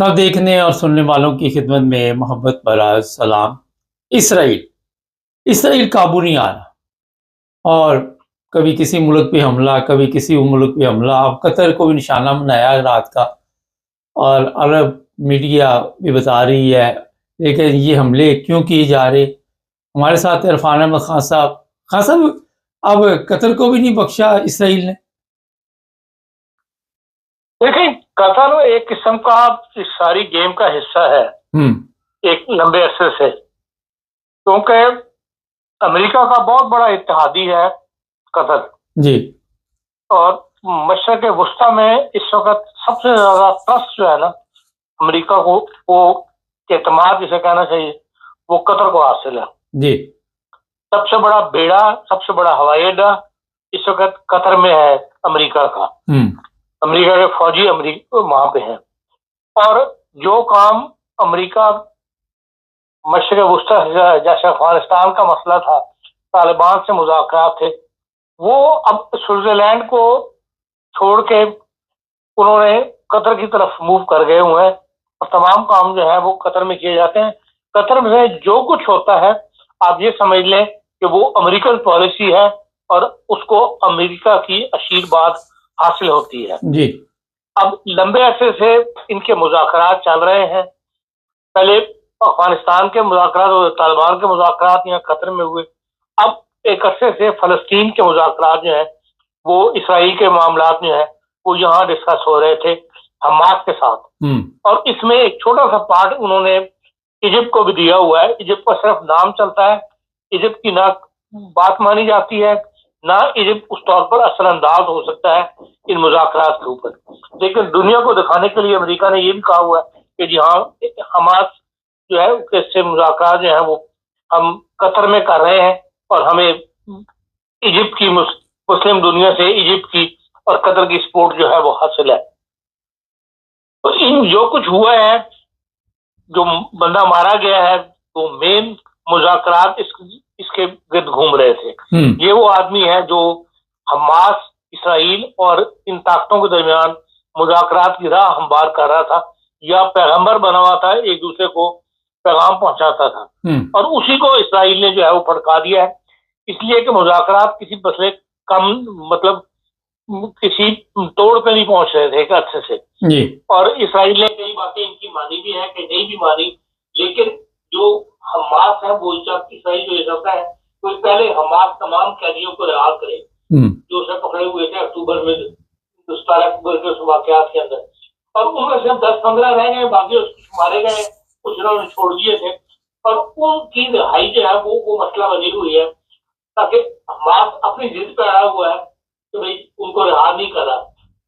सब देखने और सुनने वालों की खिदमत में मोहब्बत भरा सलाम। इसराइल इसराइल काबू नहीं आ रहा, और कभी किसी मुल्क पे हमला, कभी किसी मुल्क पे हमला। अब कतर को भी निशाना बनाया रात का, और अरब मीडिया भी बता रही है। लेकिन ये हमले क्यों किए जा रहे? हमारे साथ इरफान अहमद खान साहब, अब कतर को भी नहीं बख्शा इसराइल ने। देखिए, कतर एक किस्म का इस सारी गेम का हिस्सा है एक लंबे अरसे से, क्योंकि अमेरिका का बहुत बड़ा इत्तेहादी है कतर जी। और मशरक़ वस्ता में इस वक्त सबसे ज्यादा ट्रस्ट जो है ना अमेरिका को, वो एतमाद जिसे कहना चाहिए, वो कतर को हासिल है जी। सबसे बड़ा बेड़ा, सबसे बड़ा हवाई अड्डा इस वक्त कतर में है अमेरिका का। अमेरिका के फौजी अमेरिका वहां पे हैं, और जो काम अमेरिका मशरक़ वस्ता जैसे अफगानिस्तान का मसला था, तालिबान से मुज़ाकरात थे, वो अब स्विट्जरलैंड को छोड़ के उन्होंने कतर की तरफ मूव कर गए हुए हैं, और तमाम काम जो है वो कतर में किए जाते हैं। कतर में जो कुछ होता है आप ये समझ लें कि वो अमेरिकन पॉलिसी है, और उसको अमेरिका की आशीर्वाद हासिल होती है जी। अब लंबे अरसे से इनके मुज़ाकरात चल रहे हैं। पहले अफगानिस्तान के मुज़ाकरात और तालिबान के मुज़ाकरात यहाँ कतर में हुए। अब एक अरसे से फ़लस्तीन के मुज़ाकरात जो है वो इसराइल के मामला जो है वो यहाँ डिस्कस हो रहे थे हमास के साथ। और इसमें एक छोटा सा पार्ट उन्होंने इजिप्ट को भी दिया हुआ है। इजिप्ट का सिर्फ नाम चलता है, इजिप्ट की ना बात मानी जाती है, ना इजिप्ट उस तौर पर असरअंदाज हो सकता है इन मुज़ाकरात के ऊपर। लेकिन दुनिया को दिखाने के लिए अमेरिका ने ये भी कहा हुआ है कि जी हाँ, हमास जो है उससे मुज़ाकरात जो है वो हम कतर में कर रहे हैं, और हमें इजिप्ट की मुस्लिम दुनिया से इजिप्ट की और कतर की सपोर्ट जो है वो हासिल है। तो इन जो कुछ हुआ है, जो बंदा मारा गया है, तो मेन मुज़ाकरात इसके गिर्द घूम रहे थे। ये वो आदमी है जो हमास, इसराइल और इन ताकतों के दरमियान मुज़ाकरात की राह हमवार कर रहा था, या पैगंबर बना हुआ था, एक दूसरे को पैगाम पहुंचाता था। और उसी को इसराइल ने जो है वो भड़का दिया है, इसलिए कि मुज़ाकरात किसी मसले कम मतलब किसी तोड़ पे नहीं पहुंच रहे थे एक अच्छे से। और इसराइल ने कई बातें इनकी मानी भी है कि नहीं भी मानी, लेकिन जो हमास है वो इसराइल जो ये चाहता है वो पहले हमास तमाम कैदियों को रिहा करे जो उसे पकड़े हुए थे अक्टूबर में, 17 अक्टूबर के उस वाकयात के अंदर। और उनमें से 10-15 रह गए, बाकी उसको मारे गए, कुछ उन्होंने छोड़ दिए थे। और उनकी रिहाई जो है वो मसला बनी हुई है, ताकि हमास अपनी जिद पे अड़ा हुआ है कि भाई उनको रिहा नहीं करा।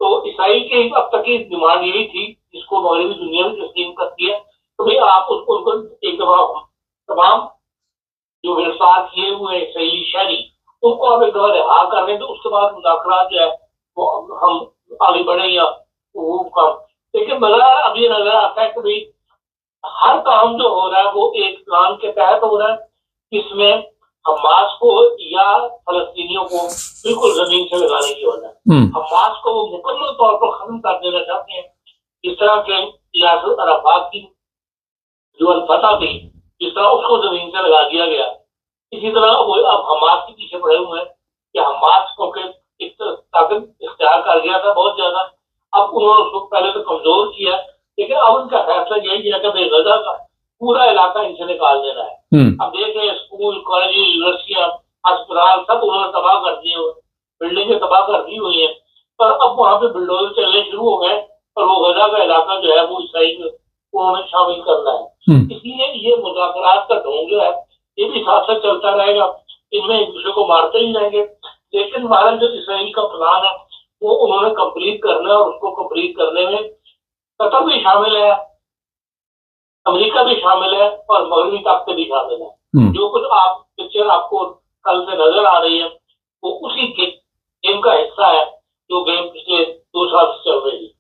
तो इसराइल की अब तक की डिमांड यही थी, जिसको मगरबी दुनिया भी तस्लीम करती है, तो भाई आप उनको एक दफा तमाम जो गिरफ्तार किए हुए इसराइली शहरी उनको आप एक दफा रिहा कर लें, तो उसके बाद मुज़ाकरात जो है वो हम आगे बढ़े या वो काम। लेकिन मगर अब ये नजर आता है कि भाई हर काम जो हो रहा है वो एक प्लान के तहत हो रहा है, जिसमें हमास को या फलस्तीनियों को बिल्कुल जमीन से लगाने की वजह है। हमास को वो मुकम्मल तौर पर खत्म कर देना चाहते हैं, जिस तरह के यासिर अराफात की जो अल-फतह थी, जिस तरह उसको जमीन से लगा दिया गया, इसी तरह वो अब हमास के पीछे पड़े हुए हैं कि हमास को एक ताकत इख्तियार कर गया था बहुत ज्यादा। अब उन्होंने उसको पहले तो कमजोर किया, लेकिन अब उनका फैसला यही किया कि गजा का पूरा इलाका इनसे निकाल देना है। अब देख रहे हैं स्कूल, कॉलेज, यूनिवर्सिटियां, अस्पताल सब उन्होंने तबाह कर दिए हुए, बिल्डिंगें तबाह कर दी हुई हैं, पर अब वहां पे बिल्डोजर चलने शुरू हो गए, और वो गजा का इलाका जो है वो इसराइल में उन्होंने शामिल करना है। इसलिए ये मुज़ाकरात का ढोंग जो है ये भी साथ साथ चलता रहेगा, इनमें एक दूसरे को मारते ही रहेंगे। लेकिन हमारा जो इसराइल का प्लान है वो उन्होंने कंप्लीट करना है, और उसको कंप्लीट करने में कतर भी शामिल है, अमेरिका भी शामिल है, और मगरबी ताकतें भी शामिल है। जो कुछ आप पिक्चर आपको कल से नजर आ रही है वो उसी गेम का हिस्सा है, जो गेम पिछले 2 साल से चल रही है।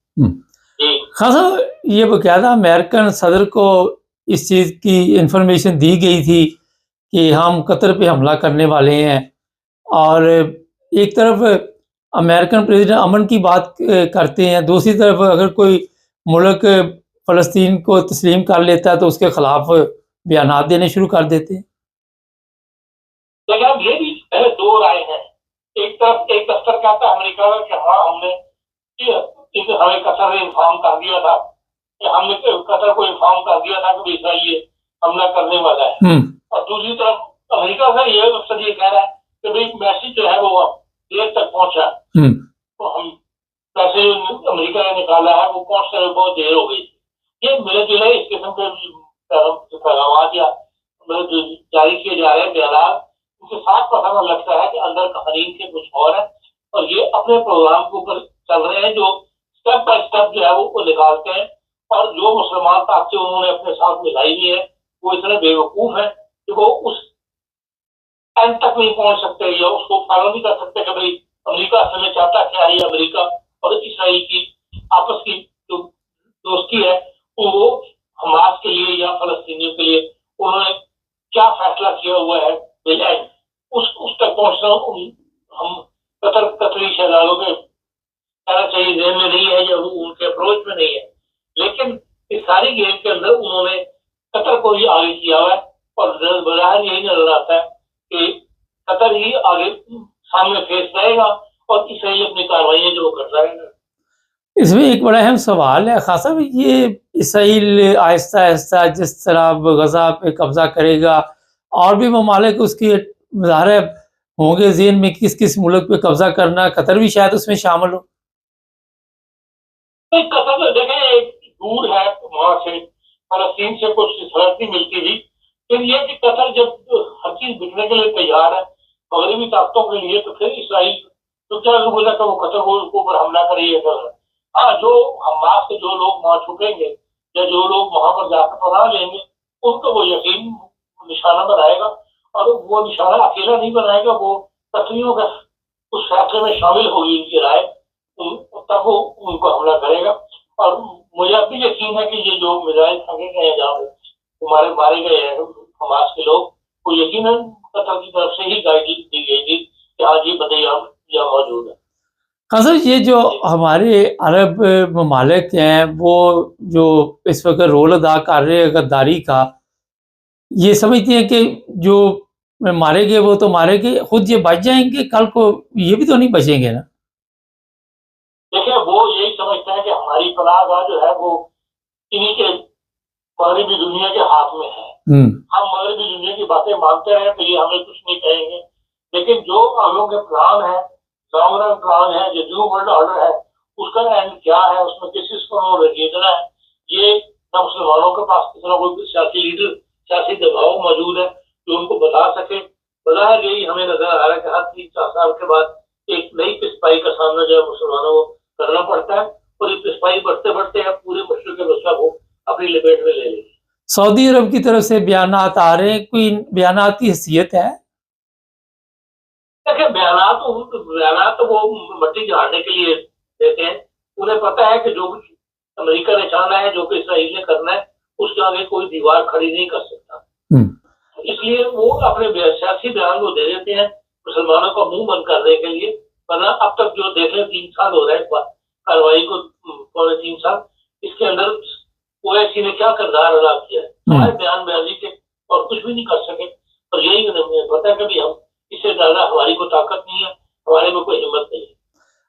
खान साहब, ये बकायदा अमेरिकन सदर को इस चीज़ की इंफॉर्मेशन दी गई थी कि हम कतर पे हमला करने वाले हैं, और एक तरफ अमेरिकन प्रेसिडेंट अमन की बात करते हैं, दूसरी तरफ अगर कोई मुल्क फ़लस्तीन को तस्लीम कर लेता है तो उसके खिलाफ बयानात देने शुरू कर देते हैं। लेकिन अब ये भी दो राय है। एक तरफ एक दफ्तर कहता है अमेरिका का कि हाँ हमने हमें कतर ने इन्फॉर्म कर दिया था कि हमने कतर को इन्फॉर्म कर दिया था कि इसराइल ये हमला करने वाला है। और दूसरी तरफ अमेरिका से ये मकसद ये कह रहा है कि भाई मैसेज जो है वो देर तक पहुंचा, तो हम मैसेज अमेरिका ने निकाला है वो पहुंचने में बहुत देर हो गई। ये मिले जुले इस किस्म के पैगाम या जारी किए जा रहे हैं बयान, उनके साथ पता लगता है कि अंदर कहानी के कुछ और है और ये अपने प्रोग्राम के ऊपर चल रहे हैं जो स्टेप बाय स्टेप जो है वो निकालते हैं। और जो मुसलमान ताकतें उन्होंने अपने साथ मिलाई हुई है वो इतने बेवकूफ है कि वो उस एंड तक नहीं पहुंच सकते या उसको फॉलो नहीं कर सकते कि भाई अमेरिका समय चाहता क्या है। अमेरिका और इसराइल की आपस की जो दोस्ती है वो हमास के लिए या फलस्तीनियों के लिए उन्होंने क्या फैसला किया हुआ है उस तक पहुंचना हम कतरी शहजादों के कहना चाहिए जेल में नहीं है या उनके अप्रोच में नहीं है। लेकिन इस सारी गेम के अंदर उन्होंने कतर को ही आगे किया हुआ है और बाहर यही नजर आता है कि कतर ही आगे सामने फेस रहेगा और इसराइल अपनी कार्रवाई जो करता रहेगा। इसमें एक बड़ा अहम सवाल है खासा, ये इसराइल आहिस्ता आहिस्ता जिस तरह गजा पे कब्जा करेगा और भी ममालिक उसकी ज़ाहिर होंगे ज़हन में किस किस मुल्क पे कब्जा करना, कतर भी शायद उसमें शामिल हो। तो कतर तो देखें दूर है वहां से, फलस्तीन से कुछ सहूलत नहीं मिलती थी। फिर ये कि कतर जब हर चीज बिकने के लिए तैयार है मगरबी ताकतों के लिए, तो फिर इसराइल तो क्या बोला कि वो कतर को ऊपर हमला करिएगा। हाँ, जो हमास के जो लोग वहां छुपेंगे या जो लोग वहां पर जाकर पनाह लेंगे उनको वो यकीन निशाना बनाएगा और वो निशाना अकेला नहीं बनाएगा, वो कतरियों का उस फैसले में शामिल होगी उनकी राय, तब वो उनको हमला करेगा। और मुझे अब भी यकीन है कि ये जो मिसाइल फेंके गए हैं जहाँ हमारे मारे गए हैं हमास के लोग, वो यकीनन कतर की तरफ से ही गाइडलाइन दी गई थी कि हाँ ये बंदे यहाँ मौजूद है। खासा ये जो हमारे अरब ममालिक हैं वो जो इस वक्त रोल अदा कर रहे हैं गद्दारी का, ये समझते हैं कि जो मारे गए वो तो मारे गए, खुद ये बच जाएंगे, कल को ये भी तो नहीं बचेंगे ना। देखिए वो यही समझता है कि हमारी पनाहगाह जो है वो इन्हीं के मगरबी दुनिया के हाथ में है। हम मगरबी दुनिया की बातें मानते रहे तो ये हमें कुछ नहीं कहेंगे, लेकिन जो हम लोगों के प्लान है, लॉन्ग रन प्लान है, जो न्यू वर्ल्ड ऑर्डर है, उसका एंड क्या है, उसमें किस चीज को उन्होंने जीतना है, ये न मुसलमानों के पास कितना कोई सियासी लीडर सियासी दबाव मौजूद है जो उनको बता सके। बाहर यही हमें नजर आ रहा है कि हर 3-4 साल के बाद एक नई पिस्पाई का सामना जो है मुसलमानों को करना पड़ता है और ये पिस्पाई बढ़ते बढ़ते पूरे मशरक़ वस्ता को अपनी लपेट में ले लेगी। सऊदी अरब की तरफ से बयानात आ रहे हैं, कोई बयानात की हैसियत है? देखिए बयानात तो वो मट्टी झाड़ने के लिए देते हैं। उन्हें पता है कि जो कुछ अमेरिका ने चाहना है, जो कि इसराइल ने करना है, उसके आगे कोई दीवार खड़ी नहीं कर सकता। इसलिए वो अपने सियासी बयान को दे देते हैं मुसलमानों का मुंह बंद करने के लिए। वरना अब तक जो देख रहे 3 साल हो रहे हैं कार्रवाई को, पौने 3 साल, इसके अंदर ओवैसी ने क्या किरदार अदा किया है, हमारे बयान बयानी के और कुछ भी नहीं कर सके। और यही मुझे पता है कि हम इससे ज्यादा हमारी कोई ताकत नहीं है, हमारे में कोई हिम्मत नहीं है।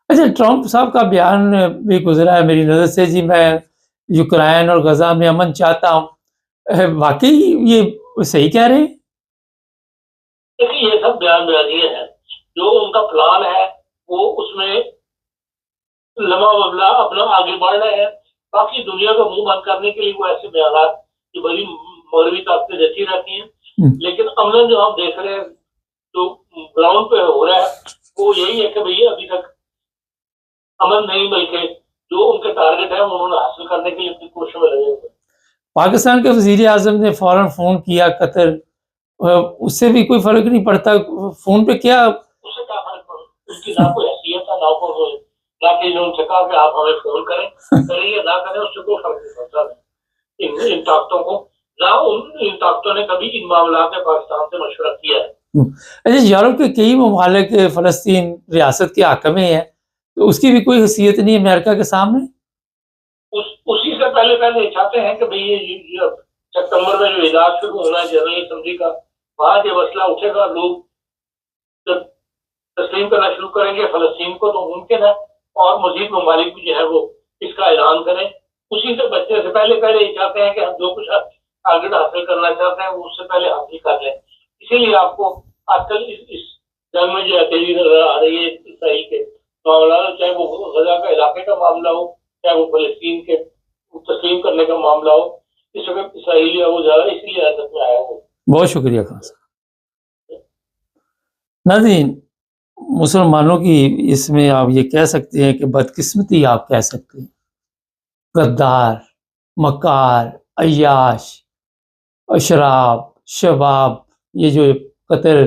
अच्छा, ट्रंप साहब का बयान भी गुजरा है मेरी नज़र से जी, मैं यूक्रेन और गजा में अमन चाहता हूँ, वाकई ये सही कह रहे हैं? देखिए ये सब बयान बयानी है, जो उनका प्लान है वो उसमें लम्हा बबला अपना आगे बढ़ रहे हैं। बाकी दुनिया को मुंह बंद करने के लिए वो ऐसे बयान की बड़ी मगरबी ताकतें देती रहती हैं। लेकिन अमलन जो हम देख रहे हैं जो ग्राउंड पे हो रहा है वो यही है कि भैया अभी तक अमन नहीं, बल्कि जो उनके टारगेट है उन्होंने हासिल करने के लिए अपनी कोशिश में लगे हुए। पाकिस्तान के वजीर आजम ने फौरन फोन किया कतर, उससे भी कोई फर्क नहीं पड़ता? फोन पे क्या उससे क्या फर्क पड़ता, उसकी ना कोई हैसियत है ना कोई, ना कि उनसे कहा कि आप हमें फोन करें करिए ना करें, उससे कोई फर्क नहीं पड़ता। इन ताकतों को ना इन ताकतों ने कभी इन मामला में पाकिस्तान से मशवरा किया है। अच्छा, यूरोप के कई ममालिक फलस्तीन रियासत के हाकिम हैं, तो उसकी भी कोई हैसियत नहीं अमेरिका के सामने? उसी से पहले पहले चाहते हैं कि भाई ये सितंबर में जो इलाज शुरू होना है जनरल असेंबली का, वहां ये मसला उठेगा, लोग जब तस्लीम करना शुरू करेंगे फलस्तीन को तो मुमकिन है और मजीद ममालिक भी जो है वो इसका ऐलान करें। उसी से बचने से पहले ये चाहते हैं कि हम जो कुछ टारगेट हासिल करना चाहते हैं वो उससे पहले हासिल कर लें। इसीलिए आपको आजकल इस जंग में जो है तेजी नजर आ रही है इसराइल के मामला, चाहे वो गजा का इलाके का मामला हो, चाहे वो फलस्तीन के तस्लीम करने का मामला हो। इस वक्त इसराइल है वो ज्यादा इसलिए हरकत में आया हो। बहुत शुक्रिया खान साहब। नाज़रीन, मुसलमानों की इसमें आप ये कह सकते हैं कि बदकिस्मती आप कह सकते हैं। गद्दार, मकार, अय्याश, अशराब, शबाब, ये जो कतर,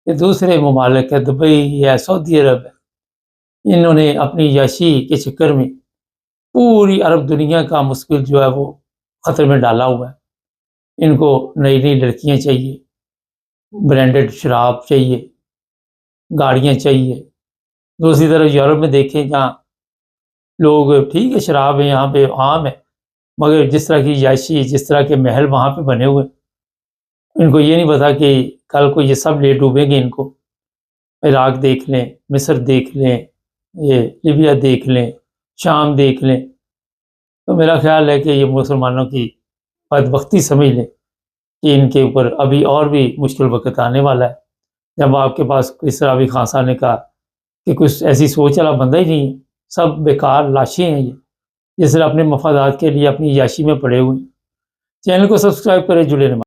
ये दूसरे ममालिक है, दुबई है, सऊदी अरब है, इन्होंने अपनी याशी के चक्कर में पूरी अरब दुनिया का मुस्किल जो है वो ख़तरे में डाला हुआ है। इनको नई नई लड़कियां चाहिए, ब्रांडेड शराब चाहिए, गाड़ियां चाहिए। दूसरी तरफ यूरोप में देखें जहाँ लोग, ठीक है शराब है यहाँ पे आम है, मगर जिस तरह की याशी, जिस तरह के महल वहाँ पे बने हुए, इनको ये नहीं पता कि कल को ये सब ले डूबेंगे इनको। इराक देख लें, मिस्र देख लें, ये लीबिया देख लें, शाम देख लें। तो मेरा ख्याल है कि ये मुसलमानों की बदबख्ती समझ लें कि इनके ऊपर अभी और भी मुश्किल वक्त आने वाला है, जब आपके पास इस तरह भी खान साहब ने कहा कि कुछ ऐसी सोच वाला बंदा ही नहीं है, सब बेकार लाशें हैं ये, जिस तरह अपने मफादात के लिए अपनी याशी में पड़े हुए हैं। चैनल को सब्सक्राइब करें, जुड़े रहें।